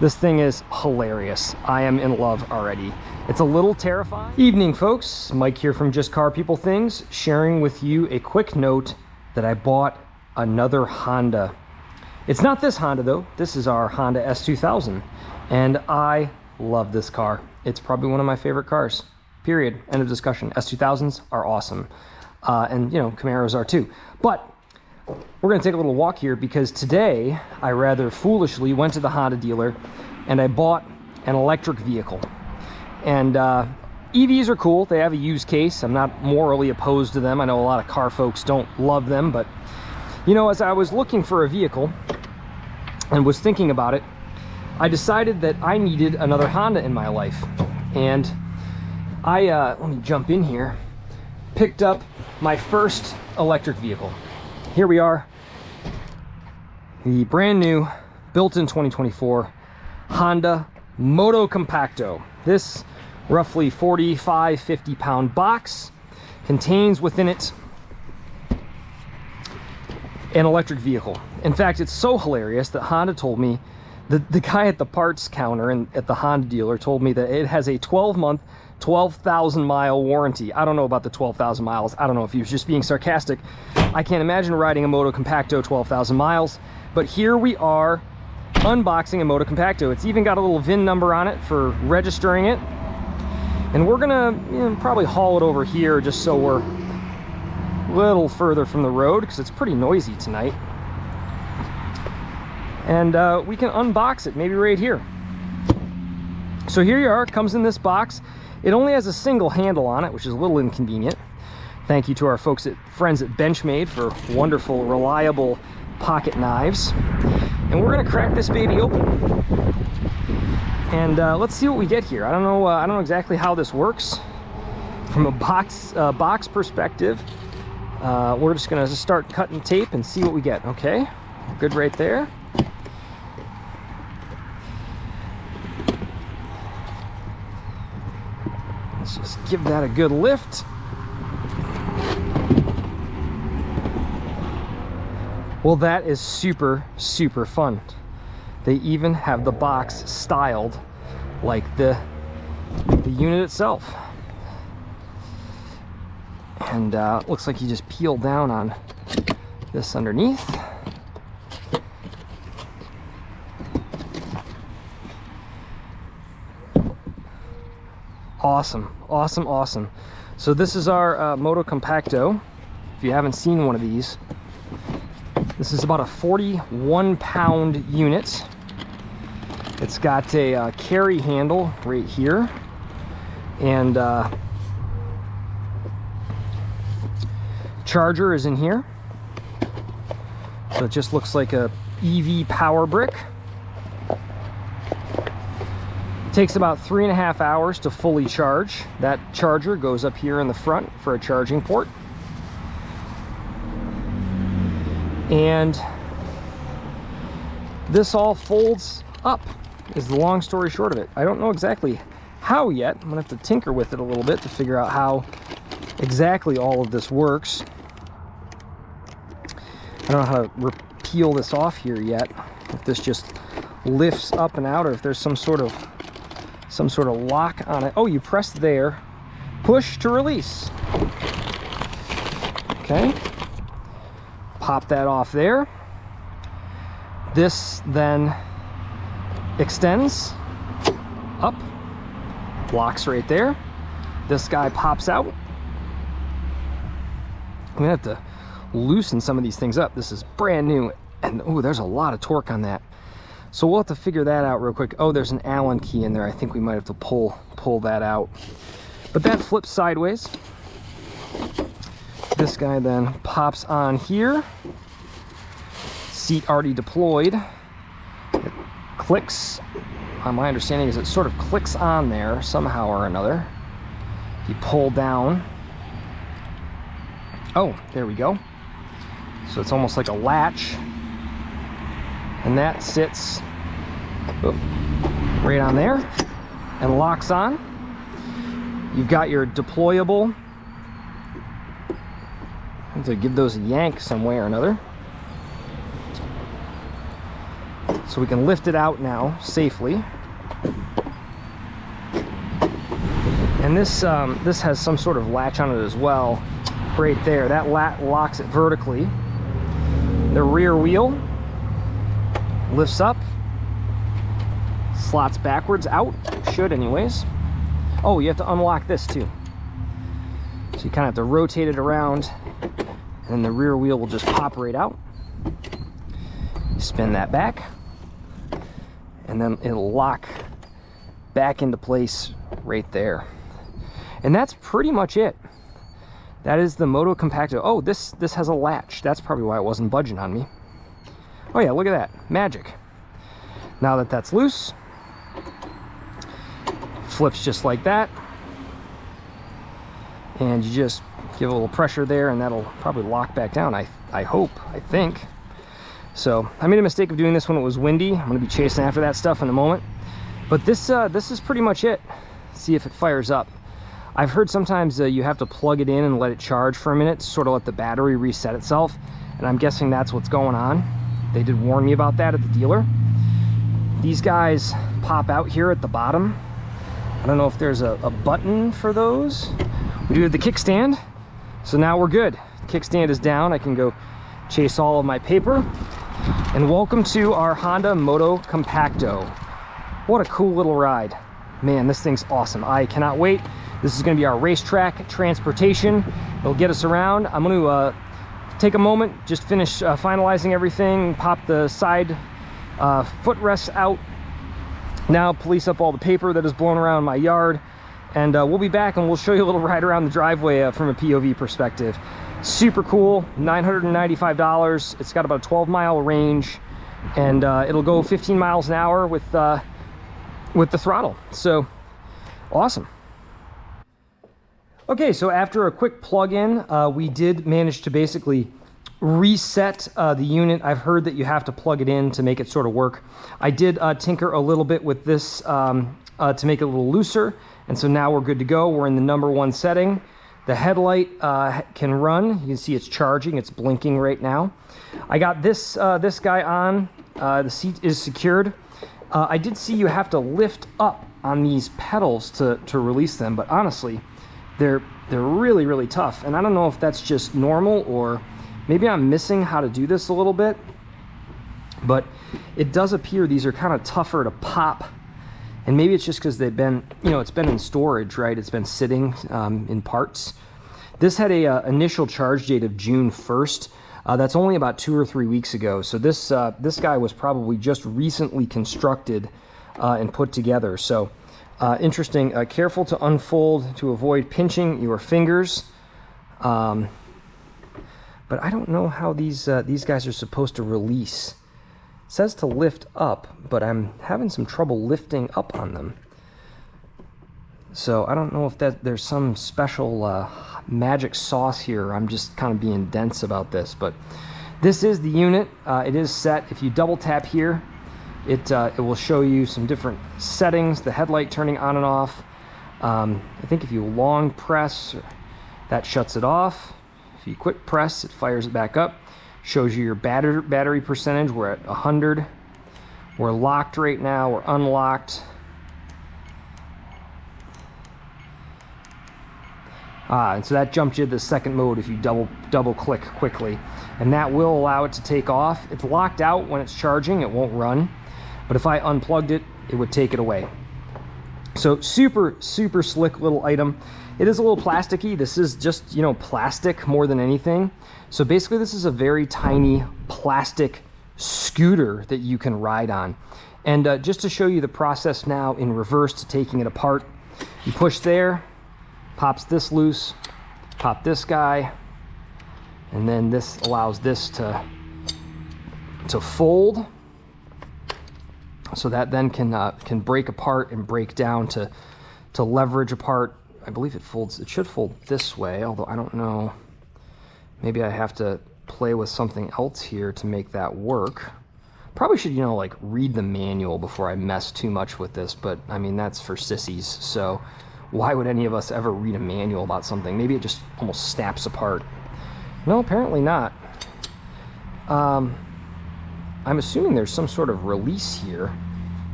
This thing is hilarious. I am in love already. It's a little terrifying. Evening, folks. Mike here from Just Car People Things, sharing with you a quick note that I bought another Honda. It's not this Honda though. This is our Honda S2000, and I love this car. It's probably one of my favorite cars. Period. End of discussion. S2000s are awesome, and you know, Camaros are too. But we're going to take a little walk here because today I rather foolishly went to the Honda dealer and I bought an electric vehicle. And EVs are cool. They have a use case. I'm not morally opposed to them. I know a lot of car folks don't love them, but you know, as I was looking for a vehicle and was thinking about it, I decided that I needed another Honda in my life. And I, let me jump in here, picked up my first electric vehicle. Here we are, the brand new, built in 2024, Honda Motocompacto. This roughly 50 pound box contains within it an electric vehicle. In fact, it's so hilarious that Honda told me, the guy at the parts counter and at the Honda dealer told me that it has a 12-month, 12,000 mile warranty. I don't know about the 12,000 miles. I don't know if he was just being sarcastic. I can't imagine riding a Motocompacto 12,000 miles, but here we are unboxing a Motocompacto. It's even got a little VIN number on it for registering it. And we're gonna, you know, probably haul it over here just so we're a little further from the road because it's pretty noisy tonight. And we can unbox it maybe right here. So here you are, it comes in this box. It only has a single handle on it, which is a little inconvenient. Thank you to our friends at Benchmade for wonderful, reliable pocket knives. And we're gonna crack this baby open. And let's see what we get here. I don't know exactly how this works from a box perspective. We're just gonna start cutting tape and see what we get. Okay, good right there. Let's just give that a good lift. Well, that is super, super fun. They even have the box styled like the unit itself. And looks like you just peel down on this underneath. Awesome, awesome, awesome. So this is our Motocompacto. If you haven't seen one of these, this is about a 41 pound unit. It's got a carry handle right here, and charger is in here. So it just looks like a EV power brick. Takes about 3.5 hours to fully charge. That charger goes up here in the front for a charging port. And this all folds up, is the long story short of it. I don't know exactly how yet. I'm gonna have to tinker with it a little bit to figure out how exactly all of this works. I don't know how to peel this off here yet. If this just lifts up and out, or if there's some sort of lock on it. Oh, you press there, push to release. Okay, pop that off there. This then extends up, locks right there. This guy pops out. I'm gonna have to loosen some of these things up. This is brand new, and oh, there's a lot of torque on that. So we'll have to figure that out real quick. Oh, there's an Allen key in there. I think we might have to pull that out. But that flips sideways. This guy then pops on here. Seat already deployed. It clicks. My understanding is it sort of clicks on there somehow or another. If you pull down. Oh, there we go. So it's almost like a latch. And that sits right on there and locks on. You've got your deployable. I have to give those a yank some way or another. So we can lift it out now safely. And this has some sort of latch on it as well, right there. That locks it vertically. The rear wheel lifts up, slots backwards out, should anyways. Oh, you have to unlock this too. So you kind of have to rotate it around, and then the rear wheel will just pop right out. Spin that back, and then it'll lock back into place right there. And that's pretty much it. That is the Motocompacto. Oh, this has a latch. That's probably why it wasn't budging on me. Oh yeah, look at that. Magic. Now that that's loose, flips just like that. And you just give a little pressure there and that'll probably lock back down, I hope, I think. So I made a mistake of doing this when it was windy. I'm gonna be chasing after that stuff in a moment. But this is pretty much it. See if it fires up. I've heard sometimes you have to plug it in and let it charge for a minute to sort of let the battery reset itself. And I'm guessing that's what's going on. They did warn me about that at the dealer. These guys pop out here at the bottom. I don't know if there's a button for those. We do have the kickstand. So now we're good. Kickstand is down. I can go chase all of my paper. And welcome to our Honda Motocompacto. What a cool little ride. Man, this thing's awesome. I cannot wait. This is going to be our racetrack transportation. It'll get us around. I'm going to take a moment, just finish finalizing everything, pop the side footrests out. Now police up all the paper that is blown around my yard. And we'll be back and we'll show you a little ride around the driveway from a POV perspective. Super cool, $995. It's got about a 12-mile range, and it'll go 15 miles an hour with the throttle. So awesome. Okay, so after a quick plug-in, we did manage to basically reset the unit. I've heard that you have to plug it in to make it sort of work. I did tinker a little bit with this to make it a little looser, and so now we're good to go. We're in the #1 setting. The headlight can run. You can see it's charging. It's blinking right now. I got this this guy on. The seat is secured. I did see you have to lift up on these pedals to release them, but honestly, they're really, really tough. And I don't know if that's just normal or maybe I'm missing how to do this a little bit, but it does appear these are kind of tougher to pop. And maybe it's just because they've been, it's been in storage, right? It's been sitting in parts. This had a initial charge date of June 1st. That's only about 2 or 3 weeks ago. So this guy was probably just recently constructed and put together. So interesting. Careful to unfold to avoid pinching your fingers. But I don't know how these guys are supposed to release. It says to lift up, but I'm having some trouble lifting up on them. So I don't know if there's some special magic sauce here, or I'm just kind of being dense about this, but this is the unit. It is set. If you double tap here, it will show you some different settings, the headlight turning on and off. I think if you long press, that shuts it off. If you quick press, it fires it back up. Shows you your battery percentage. We're at 100. We're locked right now. We're unlocked. And so that jumped you to the second mode if you double click quickly, and that will allow it to take off. It's locked out when it's charging. It won't run, but if I unplugged it, it would take it away. So super slick little item. It is a little plasticky. This is just plastic more than anything. So basically this is a very tiny plastic scooter that you can ride on. And just to show you the process now in reverse to taking it apart, you push there, pops this loose, pop this guy, and then this allows this to fold, so that then can break apart and break down to leverage apart. I believe it folds. It should fold this way, although I don't know. Maybe I have to play with something else here to make that work. Probably should like read the manual before I mess too much with this, but I mean that's for sissies. So why would any of us ever read a manual about something? Maybe it just almost snaps apart. No, apparently not. I'm assuming there's some sort of release here.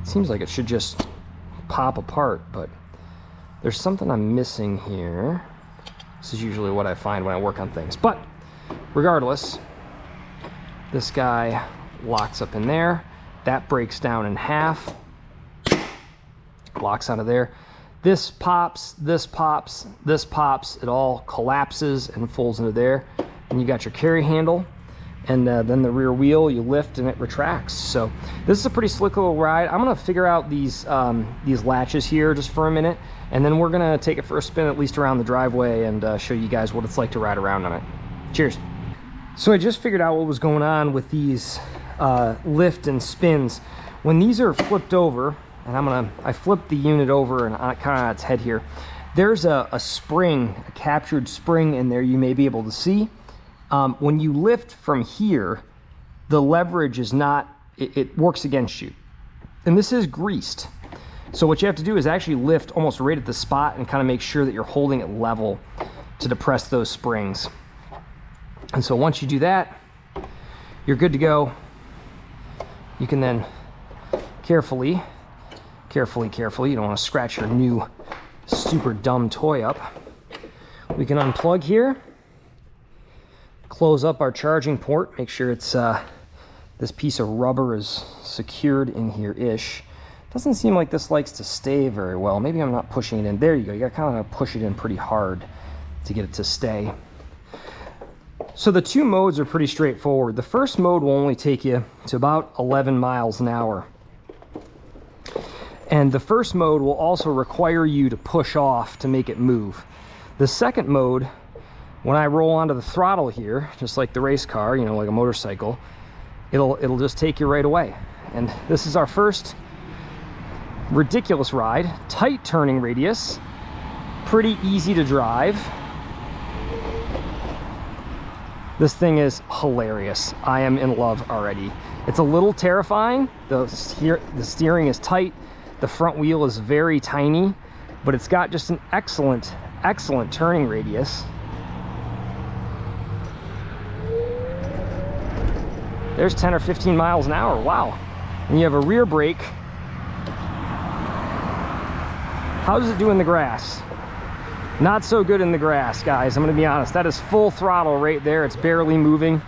It seems like it should just pop apart, but there's something I'm missing here. This is usually what I find when I work on things. But regardless, this guy locks up in there. That breaks down in half. Locks out of there. This pops, this pops, this pops. It all collapses and folds into there. And you got your carry handle. And then the rear wheel, you lift and it retracts. So this is a pretty slick little ride. I'm gonna figure out these latches here just for a minute, and then we're gonna take it for a spin at least around the driveway and show you guys what it's like to ride around on it. Cheers. So I just figured out what was going on with these lift and spins. When these are flipped over, and I flipped the unit over and kind of on its head here, there's a spring, a captured spring in there you may be able to see. When you lift from here, the leverage is not, it works against you. And this is greased. So what you have to do is actually lift almost right at the spot and kind of make sure that you're holding it level to depress those springs. And so once you do that, you're good to go. You can then carefully, you don't want to scratch your new super dumb toy up. We can unplug here. Close up our charging port, make sure it's this piece of rubber is secured in here-ish. Doesn't seem like this likes to stay very well. Maybe I'm not pushing it in. There you go. You got to kind of push it in pretty hard to get it to stay. So the two modes are pretty straightforward. The first mode will only take you to about 11 miles an hour. And the first mode will also require you to push off to make it move. The second mode, when I roll onto the throttle here, just like the race car, you know, like a motorcycle, it'll just take you right away. And this is our first ridiculous ride. Tight turning radius, pretty easy to drive. This thing is hilarious. I am in love already. It's a little terrifying. The steering is tight. The front wheel is very tiny, but it's got just an excellent turning radius. There's 10 or 15 miles an hour, wow. And you have a rear brake. How does it do in the grass? Not so good in the grass, guys. I'm gonna be honest. That is full throttle right there. It's barely moving.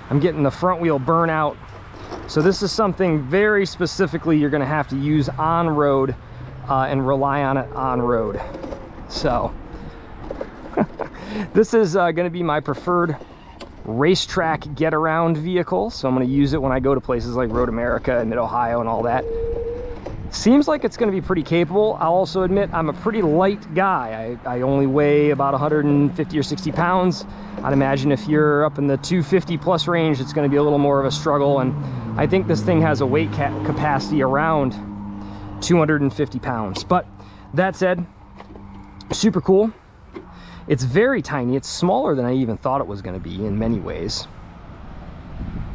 I'm getting the front wheel burn out. So this is something very specifically you're gonna have to use on road and rely on it on road. So this is gonna be my preferred racetrack get around vehicle, so I'm going to use it when I go to places like Road America and Mid-Ohio and all that. Seems like it's going to be pretty capable. I'll also admit I'm a pretty light guy. I only weigh about 150 or 60 pounds. I'd imagine if you're up in the 250 plus range, it's going to be a little more of a struggle, and I think this thing has a weight capacity around 250 pounds. But that said, super cool. It's very tiny. It's smaller than I even thought it was going to be in many ways.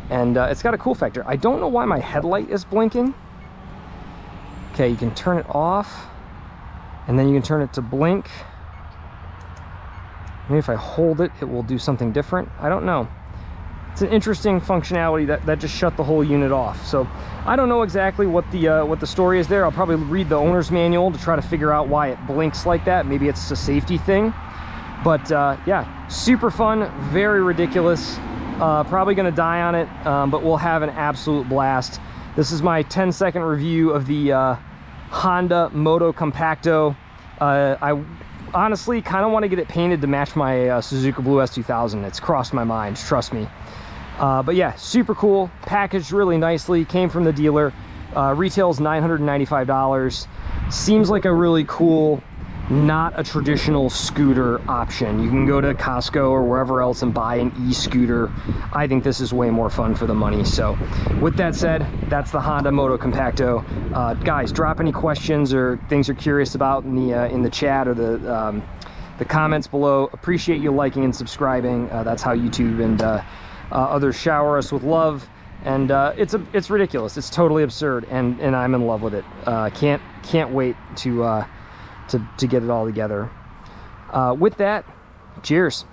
And it's got a cool factor. I don't know why my headlight is blinking. Okay, you can turn it off, and then you can turn it to blink. Maybe if I hold it, it will do something different. I don't know. It's an interesting functionality that just shut the whole unit off. So I don't know exactly what the story is there. I'll probably read the owner's manual to try to figure out why it blinks like that. Maybe it's a safety thing. But yeah, super fun, very ridiculous. Probably gonna die on it, but we'll have an absolute blast. This is my 10-second review of the Honda Motocompacto. I honestly kind of want to get it painted to match my Suzuka Blue S2000. It's crossed my mind, trust me. But yeah, super cool, packaged really nicely, came from the dealer. Retails $995. Seems like a really cool, not a traditional scooter option. You can go to Costco or wherever else and buy an e-scooter. I think this is way more fun for the money. So with that said, that's the Honda Motocompacto. Guys, drop any questions or things you're curious about in the chat or the comments below. Appreciate you liking and subscribing. That's how YouTube and others shower us with love. And it's ridiculous. It's totally absurd, and I'm in love with it. Can't wait to get it all together. With that, cheers.